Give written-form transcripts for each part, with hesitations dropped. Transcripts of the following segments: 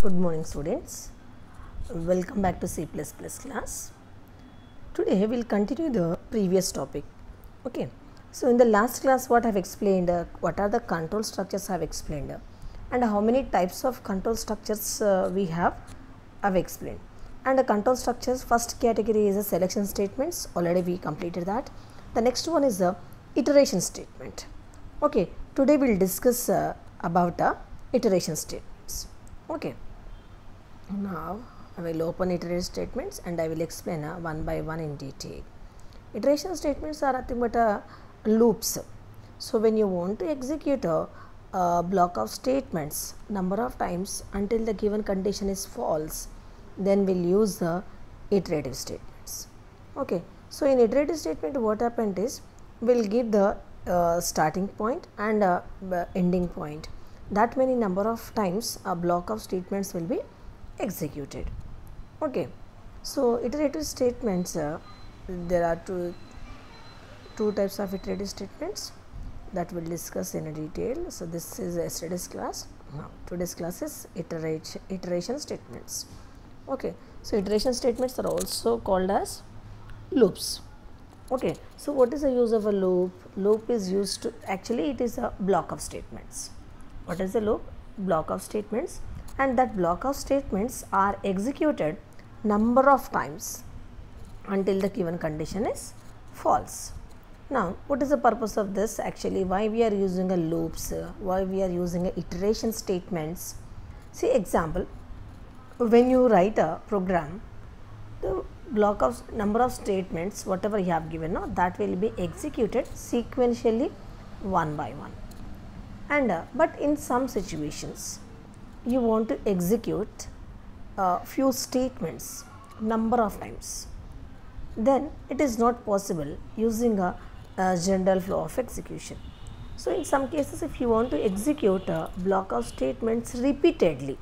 Good morning students, welcome back to C++ class. Today we will continue the previous topic. Okay, so in the last class what I have explained, what are the control structures I have explained, and how many types of control structures we have I have explained. And the control structures, first category is the selection statements, already we completed that. The next one is the iteration statement. Okay, today we will discuss about iteration statements. Okay. Now, I will open iteration statements and I will explain one by one in detail. Iteration statements are nothing but loops. So, when you want to execute a block of statements number of times until the given condition is false, then we will use the iterative statements. Okay. So, in iterative statement what happened is, we will give the starting point and ending point. That many number of times a block of statements will be executed. Okay. So, iterative statements, there are two types of iterative statements that we will discuss in detail. So, this is yesterday's class. Now, today's class is iteration statements. Okay. So, iteration statements are also called as loops. Okay. So, what is the use of a loop? Loop is used to, actually it is a block of statements. What is the loop? Block of statements, and that block of statements are executed number of times until the given condition is false. Now, what is the purpose of this? Actually, why we are using a loops, why we are using a iteration statements? See example, when you write a program, the block of number of statements whatever you have given, that will be executed sequentially one by one. And but in some situations you want to execute few statements number of times, then it is not possible using a general flow of execution. So, in some cases if you want to execute a block of statements repeatedly,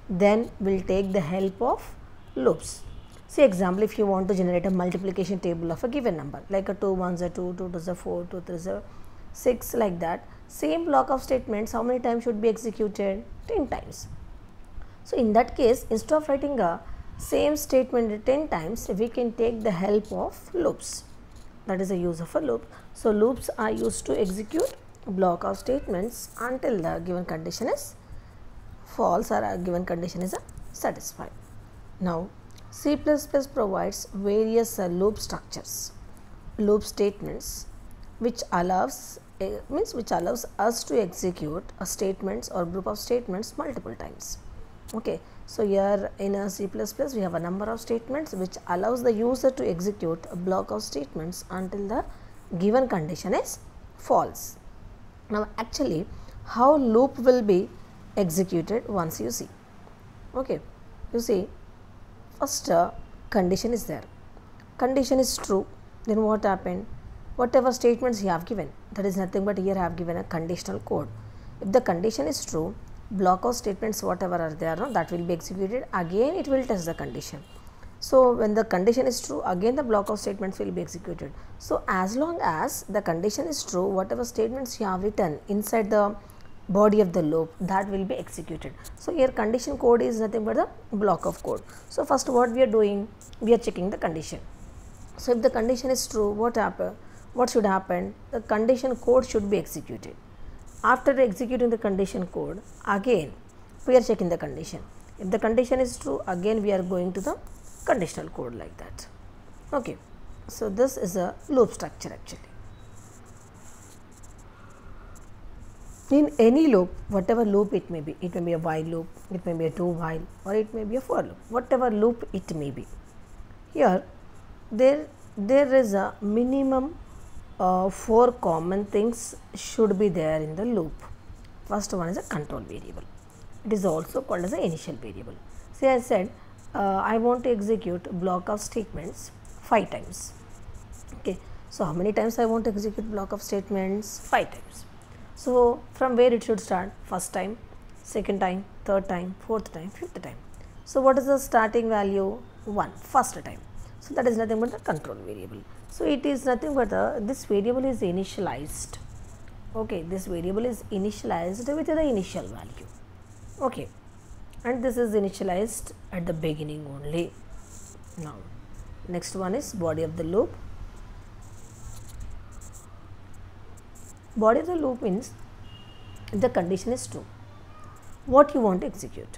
then we will take the help of loops. See example, if you want to generate a multiplication table of a given number, like a 2 1s are 2, 2 2s are 4, 2 3s are 6, like that, same block of statements how many times should be executed? 10 times. So, in that case, instead of writing a same statement 10 times, we can take the help of loops. That is the use of a loop. So, loops are used to execute a block of statements until the given condition is false or a given condition is satisfied. Now, C++ provides various loop structures, loop statements, which allows us to execute a statements or group of statements multiple times. Okay. So, here in a C++ we have a number of statements which allows the user to execute a block of statements until the given condition is false. Now, actually how loop will be executed once you see. Okay. You see, first condition is there, condition is true, then what happened? Whatever statements you have given, that is nothing but here I have given a conditional code. If the condition is true, block of statements whatever are there, that will be executed, again it will test the condition. So, when the condition is true, again the block of statements will be executed. So, as long as the condition is true, whatever statements you have written inside the body of the loop, that will be executed. So, here condition code is nothing but the block of code. So, first what we are doing, we are checking the condition. So, if the condition is true, what should happen? The condition code should be executed. After executing the condition code, again we are checking the condition. If the condition is true, again we are going to the conditional code, like that. Okay. So, this is a loop structure actually. In any loop, whatever loop it may be a while loop, it may be a do while, or it may be a for loop, whatever loop it may be. Here there is a minimum 4 common things should be there in the loop. First one is a control variable. It is also called as an initial variable. See, I said I want to execute a block of statements 5 times. Okay. So, how many times I want to execute block of statements? 5 times. So, from where it should start? First time, second time, third time, fourth time, fifth time. So, what is the starting value? 1, first time. So, that is nothing but the control variable. So, it is nothing but this variable is initialized. Okay, this variable is initialized with the initial value. Okay. and this is initialized at the beginning only. Now next one is body of the loop. Body of the loop means if the condition is true, what you want to execute.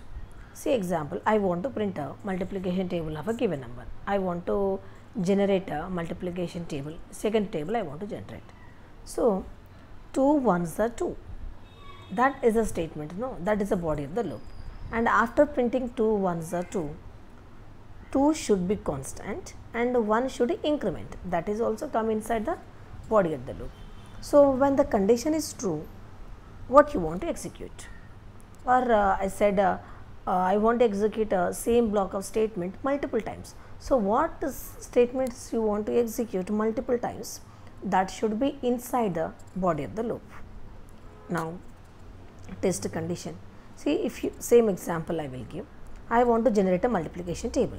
See example, I want to print a multiplication table of a given number. I want to generate a multiplication table, second table I want to generate. So 2 ones are 2. That is a statement, no, that is the body of the loop. And after printing 2 ones are 2, 2 should be constant and 1 should increment. That is also come inside the body of the loop. So when the condition is true, what you want to execute? Or I said I want to execute a same block of statement multiple times. So what statements you want to execute multiple times, that should be inside the body of the loop. Now test condition. See, if you, same example I will give. I want to generate a multiplication table.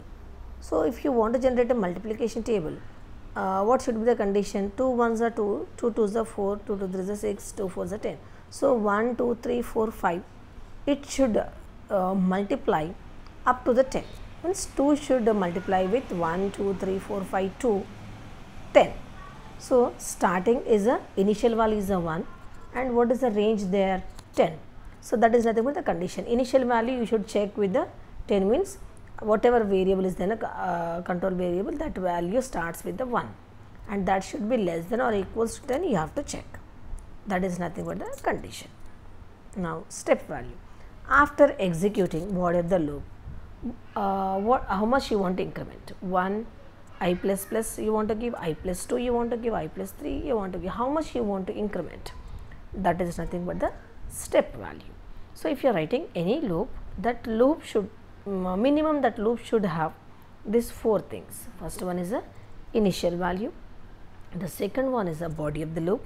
So if you want to generate a multiplication table, what should be the condition? 2 ones are 2, 2 twos are 4, 2 2 threes are 6, 2 fours are 10. So 1 2 3 4 5, it should multiply up to the 10. Means 2 should multiply with 1 2 3 4 5 2 10. So starting is a initial value is a 1, and what is the range there? 10. So that is nothing but the condition. Initial value you should check with the 10, means whatever variable is then a control variable, that value starts with the 1, and that should be less than or equals to 10, you have to check. That is nothing but the condition. Now step value. After executing body of the loop, how much you want to increment? 1 I plus plus you want to give, I plus 2 you want to give, I plus 3 you want to give, how much you want to increment? That is nothing but the step value. So if you are writing any loop, that loop should minimum, that loop should have these 4 things. First one is a initial value, the second one is a body of the loop,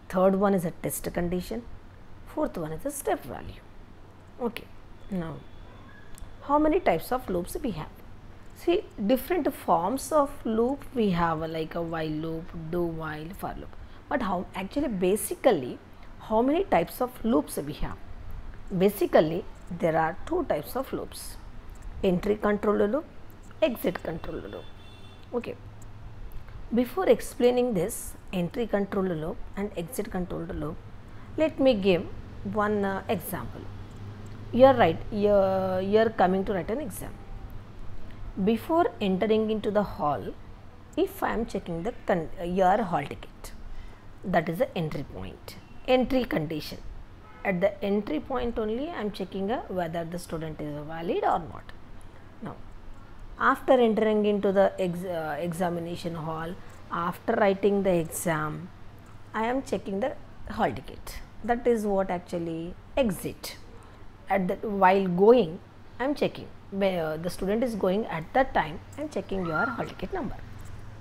third one is a test condition, fourth one is a step value. Okay. Now how many types of loops we have? See, different forms of loop we have, like a while loop, do while, for loop. But how actually basically how many types of loops we have? Basically there are 2 types of loops: entry controller loop, exit controller loop. Okay. Before explaining this entry controller loop and exit controller loop, let me give one example. You are coming to write an exam. Before entering into the hall, if I am checking the your hall ticket, that is the entry point, entry condition. At the entry point only I am checking whether the student is valid or not. Now after entering into the examination hall, after writing the exam, I am checking the hall ticket. That is what actually exit. At the while going, I am checking where the student is going at that time, I am checking your hall ticket number.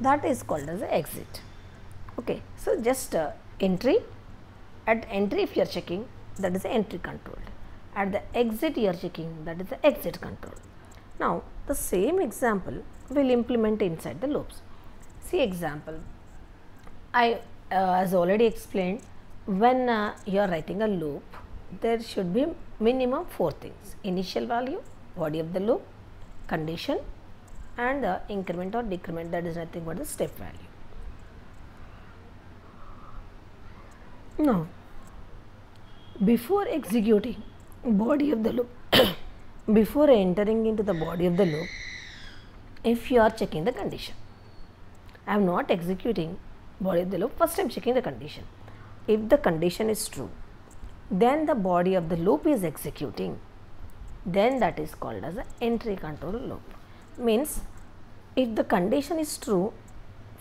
That is called as the exit. Okay, so just entry. At entry if you are checking, that is the entry control. At the exit you are checking, that is the exit control. Now the same example will implement inside the loops. See example, I as already explained, when you are writing a loop, there should be minimum 4 things: initial value, body of the loop, condition, and the increment or decrement, that is nothing but the step value. Now before executing body of the loop, before entering into the body of the loop, if you are checking the condition, I am not executing body of the loop, first I am checking the condition. If the condition is true, then the body of the loop is executing, then that is called as an entry control loop. Means if the condition is true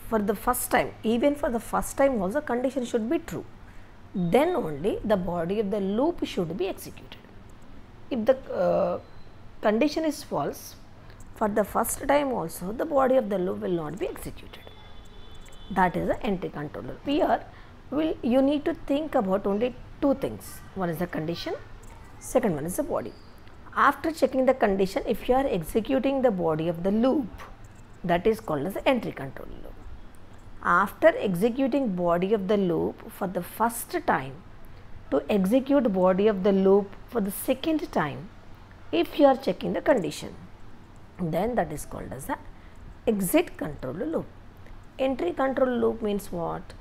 for the first time, even for the first time also condition should be true, then only the body of the loop should be executed. If the condition is false, for the first time also the body of the loop will not be executed. That is the entry controller. Here you need to think about only 2 things. One is the condition, second one is the body. After checking the condition, if you are executing the body of the loop, that is called as the entry control loop. After executing body of the loop for the first time, to execute body of the loop for the second time, if you are checking the condition, then that is called as the exit control loop. Entry control loop means what?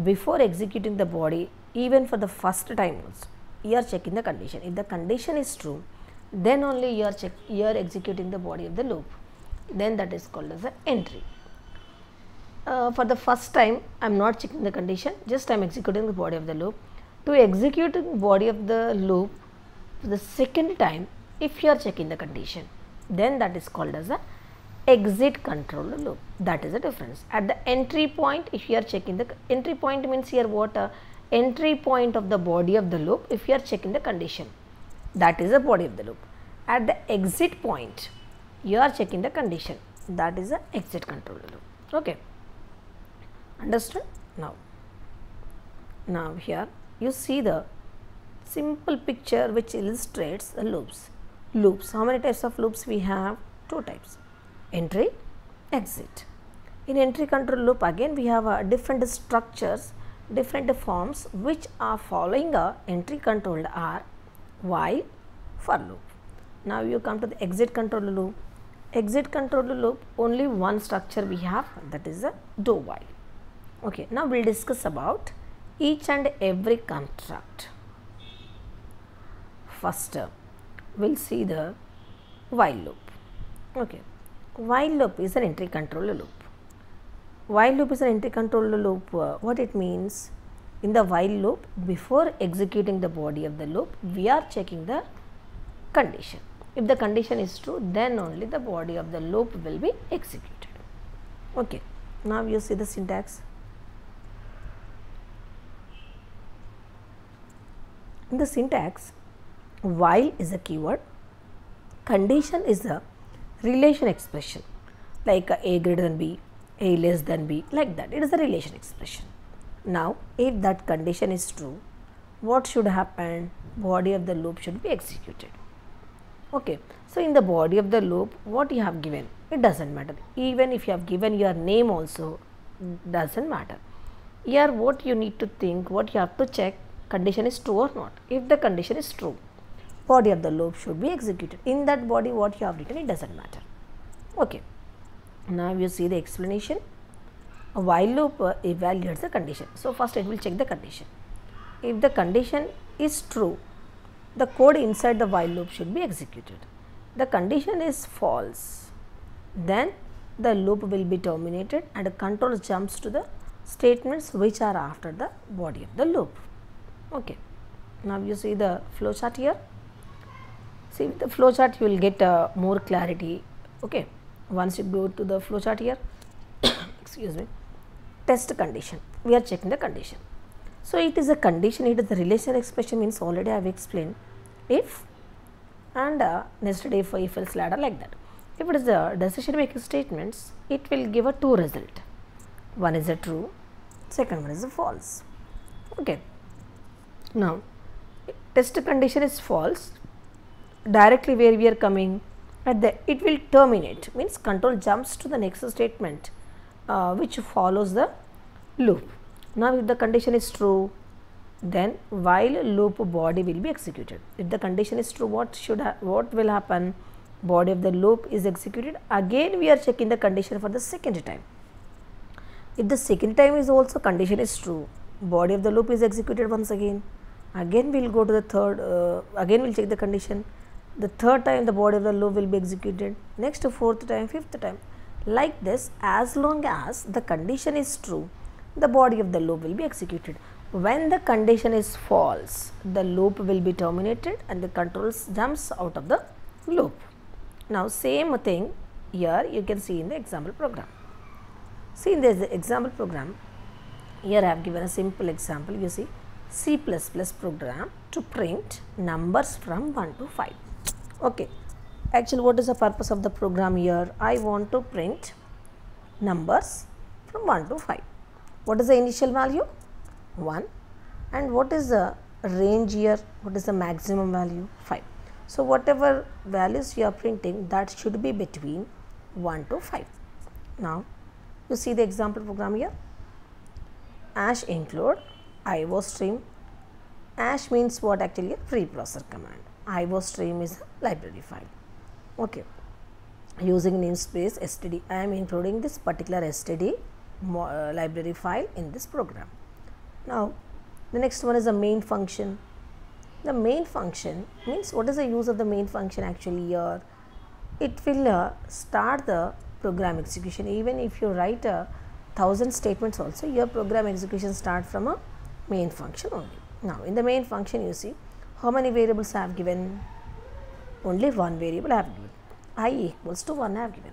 Before executing the body, even for the first time also, you are checking the condition. If the condition is true, then only you are executing the body of the loop. Then that is called as the entry. For the first time, I am not checking the condition, just I am executing the body of the loop. To execute the body of the loop for the second time, if you are checking the condition, then that is called as the exit control loop. That is the difference. At the entry point, if you are checking the entry point means here what? Entry point of the body of the loop, if you are checking the condition, that is the body of the loop. At the exit point, you are checking the condition, that is the exit control loop. Okay, understood? Now here you see the simple picture which illustrates the loops. How many types of loops we have? Two types: entry, exit. In entry control loop, again we have different structures, different forms which are following a entry controlled are while, for loop. Now you come to the exit control loop. Exit control loop, only one structure we have, that is a do while. Okay, now we will discuss about each and every construct. First, we will see the while loop. Okay, while loop is an entry control loop. While loop is an entry control loop. What it means? In the while loop, before executing the body of the loop, we are checking the condition. If the condition is true, then only the body of the loop will be executed. Okay, now you see the syntax. In the syntax, while is a keyword, condition is a relation expression, like a greater than b, a less than b, like that. It is a relation expression. Now, if that condition is true, what should happen? Body of the loop should be executed. Okay, so in the body of the loop, what you have given, it doesn't matter. Even if you have given your name also, doesn't matter. Here what you need to think, what you have to check, condition is true or not. If the condition is true, body of the loop should be executed. In that body what you have written, it doesn't matter. Okay, now you see the explanation. A while loop evaluates the condition. So first it will check the condition. If the condition is true, the code inside the while loop should be executed. The condition is false, then the loop will be terminated and the control jumps to the statements which are after the body of the loop. Okay, now you see the flow chart here. See, with the flow chart you will get more clarity. Okay, once you go to the flow chart here, excuse me, test condition, we are checking the condition. So it is a condition, it is the relation expression, means already I have explained if and nested if else ladder, like that. If it is the decision making statements, it will give a two result. One is a true, second one is a false. Okay, now test condition is false, directly where we are coming at the, it will terminate, means control jumps to the next statement which follows the loop. Now if the condition is true, then while loop body will be executed. If the condition is true, what will happen? Body of the loop is executed. Again we are checking the condition for the second time. If the second time is also condition is true, body of the loop is executed once again. Again we will go to the third, again we will check the condition. The third time the body of the loop will be executed. Next fourth time, fifth time. Like this, as long as the condition is true, the body of the loop will be executed. When the condition is false, the loop will be terminated and the control jumps out of the loop. Now same thing here you can see in the example program. See in this example program, here I have given a simple example. You see C++ program to print numbers from 1 to 5. Okay, actually what is the purpose of the program here? I want to print numbers from 1 to 5. What is the initial value? 1. And what is the range here? What is the maximum value? 5. So whatever values you are printing, that should be between 1 to 5. Now you see the example program here. Ash include IO stream. Ash means what? Actually a preprocessor command. iostream is a library file. Okay, using namespace std, I am including this particular std library file in this program. Now the next one is a main function. The main function means, what is the use of the main function actually here? It will start the program execution. Even if you write 1000 statements also, your program execution start from a main function only. Now in the main function, you see how many variables I have given? Only one variable I have given. I equals to 1 I have given.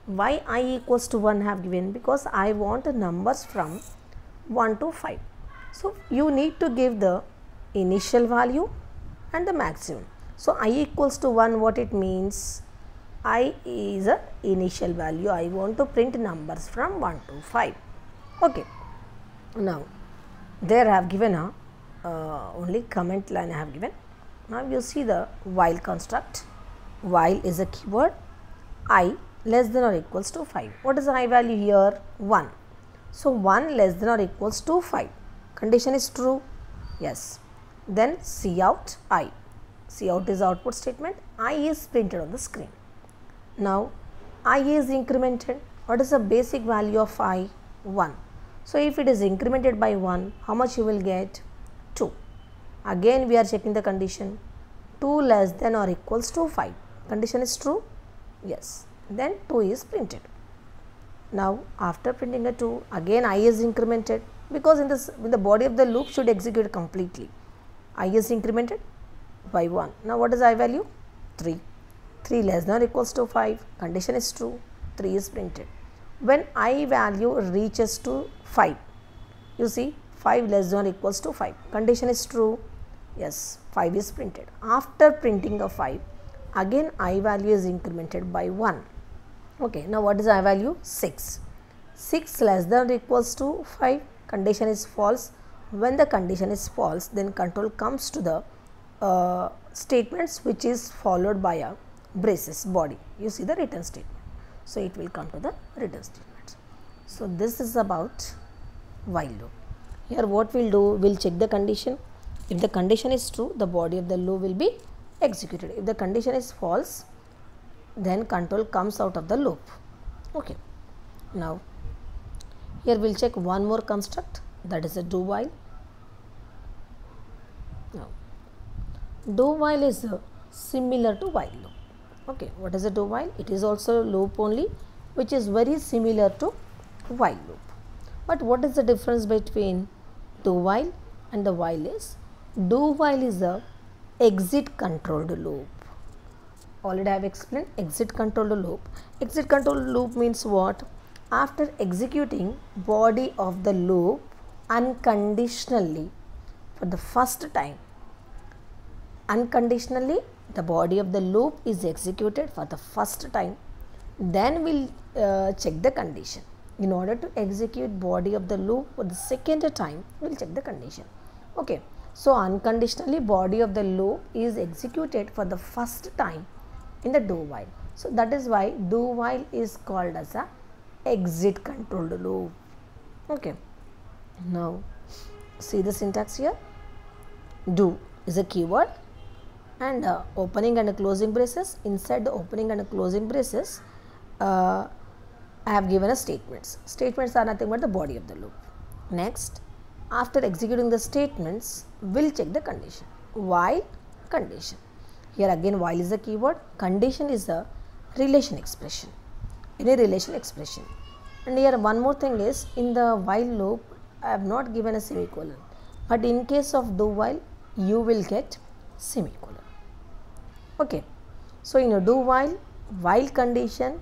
Why I equals to 1 I have given? Because I want the numbers from 1 to 5. So you need to give the initial value and the maximum. So I equals to 1, what it means? I is a initial value. I want to print numbers from 1 to 5. Okay. Now there I have given a only comment line I have given. Now you see the while construct. While is a keyword. I less than or equals to 5. What is the I value here? 1. So 1 less than or equals to 5. Condition is true. Yes. Then cout I. Cout is output statement. I is printed on the screen. Now I is incremented. What is the basic value of I? 1. So if it is incremented by 1, how much you will get? 2. Again we are checking the condition. 2 less than or equals to 5. Condition is true. Yes. Then 2 is printed. Now after printing a 2, again I is incremented, because in the body of the loop should execute completely. I is incremented by 1. Now what is I value? 3. 3 less than or equals to 5. Condition is true. 3 is printed. When I value reaches to 5, you see 5 less than or equals to 5. Condition is true. Yes, 5 is printed. After printing a 5, again I value is incremented by 1. Okay, now what is I value? 6. 6 less than or equals to 5. Condition is false. When the condition is false, then control comes to the statements which is followed by a braces body. You see the return statement. So it will come to the return statement. So this is about while loop. Here what we'll do, we'll check the condition. If the condition is true, the body of the loop will be executed. If the condition is false, then control comes out of the loop. Okay. Now here we'll check one more construct, that is a do while. Now do while is similar to while loop. Okay, what is a do while? It is also a loop only, which is very similar to while loop. But what is the difference between do while and the while is? Do while is a exit controlled loop. Already I have explained exit controlled loop. Exit controlled loop means what? After executing body of the loop unconditionally for the first time, unconditionally the body of the loop is executed for the first time, then we'll check the condition. In order to execute body of the loop for the second time, we'll check the condition. Okay, so unconditionally body of the loop is executed for the first time in the do while. So that is why do while is called as a exit controlled loop. Okay, now see the syntax here. Do is a keyword and opening and closing braces. Inside the opening and closing braces, I have given a statements. Statements are nothing but the body of the loop. Next, after executing the statements, we'll check the condition. While condition. Here again while is a keyword, condition is a relation expression. Any relation expression. And here one more thing is, in the while loop I have not given a semicolon, but in case of do while you will get semicolon. Okay, so in a do while condition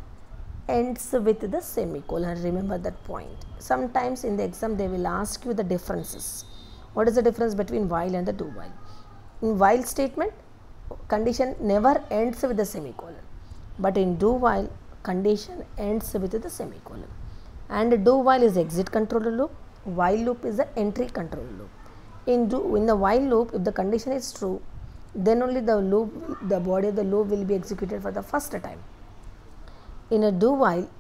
ends with the semicolon. Remember that point. Sometimes in the exam they will ask you the differences. What is the difference between while and the do while? In while statement, condition never ends with the semicolon, but in do while condition ends with the semicolon. And do while is exit control loop, while loop is the entry control loop. In the while loop, if the condition is true, then only the body of the loop will be executed for the first time. In a do while,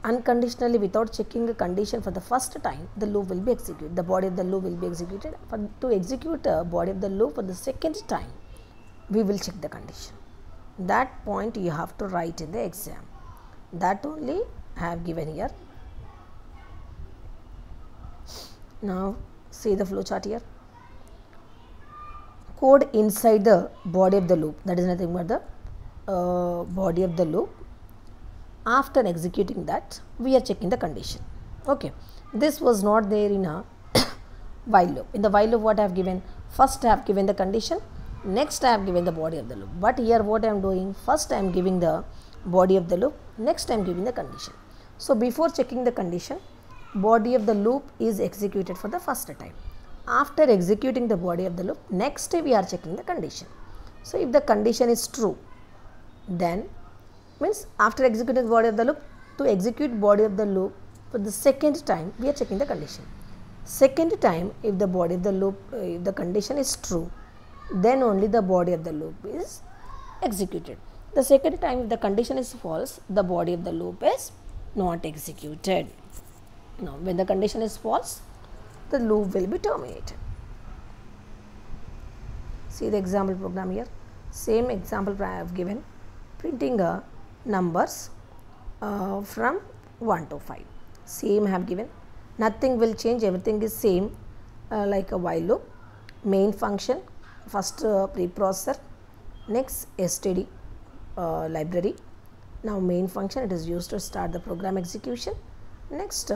unconditionally without checking a condition for the first time, the loop will be executed. The body of the loop will be executed. To execute a body of the loop for the second time, we will check the condition. That point you have to write in the exam. That only I have given here. Now see the flow chart here. Code inside the body of the loop, that is nothing but the body of the loop. After executing that, we are checking the condition. Okay, this was not there in a while loop. In the while loop, what I have given? First I have given the condition, next I have given the body of the loop. But here what I am doing? First I am giving the body of the loop, next I am giving the condition. So before checking the condition, body of the loop is executed for the first time. After executing the body of the loop, next we are checking the condition. So if the condition is true, then means after executing the body of the loop, to execute body of the loop for the second time, we are checking the condition. Second time, if the body of the loop, if the condition is true, then only the body of the loop is executed. The second time, if the condition is false, the body of the loop is not executed. Now when the condition is false, the loop will be terminated. See the example program here. Same example I have given, printing numbers from 1 to 5. Same I have given. Nothing will change, everything is same like a while loop. Main function, first preprocessor, next std library. Now main function, it is used to start the program execution. Next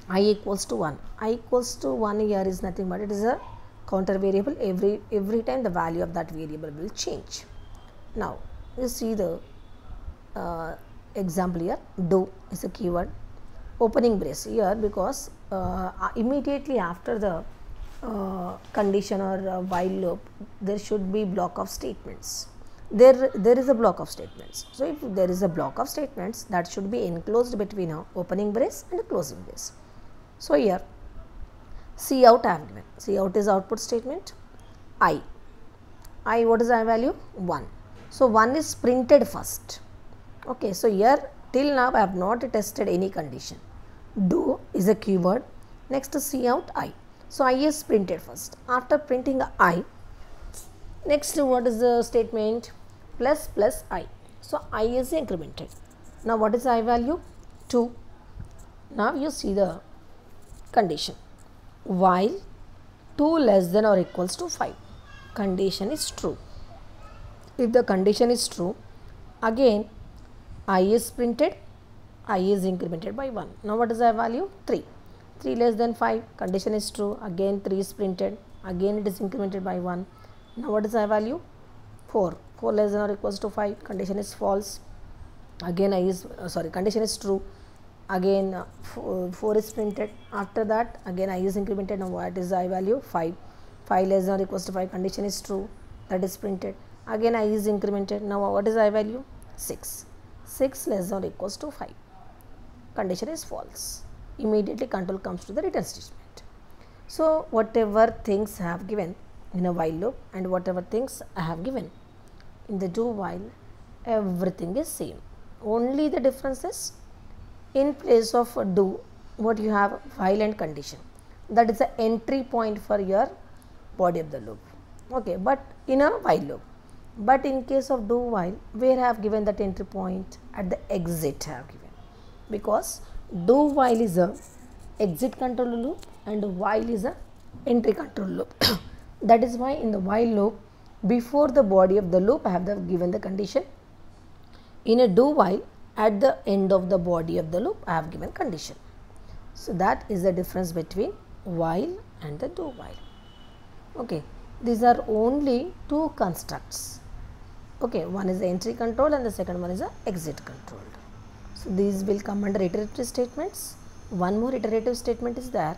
I equals to 1. I equals to 1 here is nothing but it is a counter variable. Every time the value of that variable will change. Now you see the example here. Do is a keyword. Opening brace here because immediately after the condition or while loop, there should be block of statements. There is a block of statements. So if there is a block of statements, that should be enclosed between a opening brace and a closing brace. So here cout I have given. Cout is output statement. I what is I value? 1. So 1 is printed first. Okay, so here till now I have not tested any condition. Do is a keyword. Next cout I. So I is printed first. After printing I, next what is the statement? Plus I. So I is incremented. Now what is I value? 2. Now you see the condition. While 2 less than or equals to 5. Condition is true. If the condition is true, again I is printed, I is incremented by 1. Now what is I value? 3. 3 less than 5, condition is true, again 3 is printed, again it is incremented by 1. Now what is I value? 4. 4 less than or equals to 5, condition is false, again condition is true, again 4 is printed. After that again I is incremented. Now what is I value? 5. 5 less than or equals to 5, condition is true, that is printed, again I is incremented. Now what is I value? 6. 6 less than or equals to 5, condition is false. Immediately control comes to the return statement. So whatever things I have given in a while loop and whatever things I have given in the do while, everything is same. Only the difference is in place of do, what you have while and condition. That is the entry point for your body of the loop. Okay, but in a while loop. But in case of do while, where I have given that entry point? At the exit I have given. Because do while is a exit control loop and while is a entry control loop. That is why in the while loop, before the body of the loop I have given the condition. In a do while, at the end of the body of the loop I have given condition. So that is the difference between while and the do while. Okay, these are only two constructs. Okay, one is the entry control and the second one is the exit control. So these will come under iterative statements. One more iterative statement is there,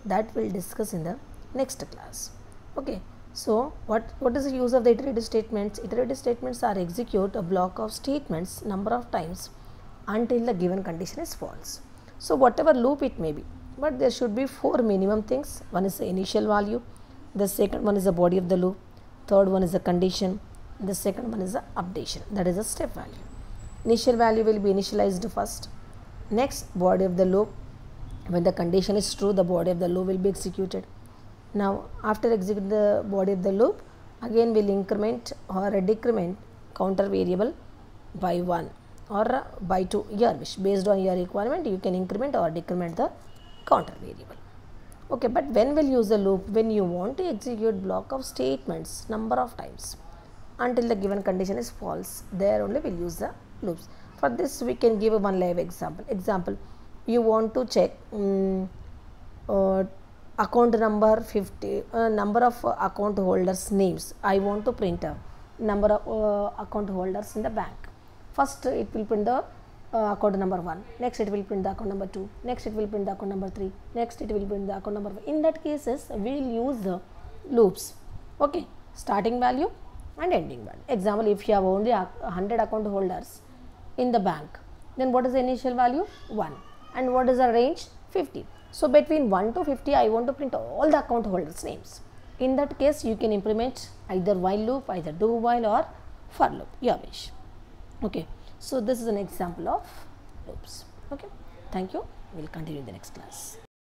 that we'll discuss in the next class. Okay, so what is the use of the iterative statements? Iterative statements are execute a block of statements number of times until the given condition is false. So whatever loop it may be, but there should be 4 minimum things. One is the initial value, the second one is the body of the loop, third one is the condition, the second one is the updation, that is the step value. Initial value will be initialized first. Next, body of the loop, when the condition is true, the body of the loop will be executed. Now after executing the body of the loop, again will increment or decrement counter variable by 1 or by 2, your wish. Based on your requirement you can increment or decrement the counter variable. Okay, but when we'll use the loop? When you want to execute block of statements number of times until the given condition is false, there only we'll use the loops. For this we can give one live example. You want to check account number 50, number of account holders names. I want to print a number of account holders in the bank. First it will print the account number 1, next it will print the account number 2, next it will print the account number 3, next it will print the account number 5. In that cases we will use the loops. Okay, starting value and ending value. Example, if you have only 100 account holders in the bank, then what is the initial value? 1, and what is the range? 50. So between 1 to 50 I want to print all the account holders names. In that case you can implement either while loop, either do while or for loop, your wish. Okay, so this is an example of loops. Okay, thank you. We will continue in the next class.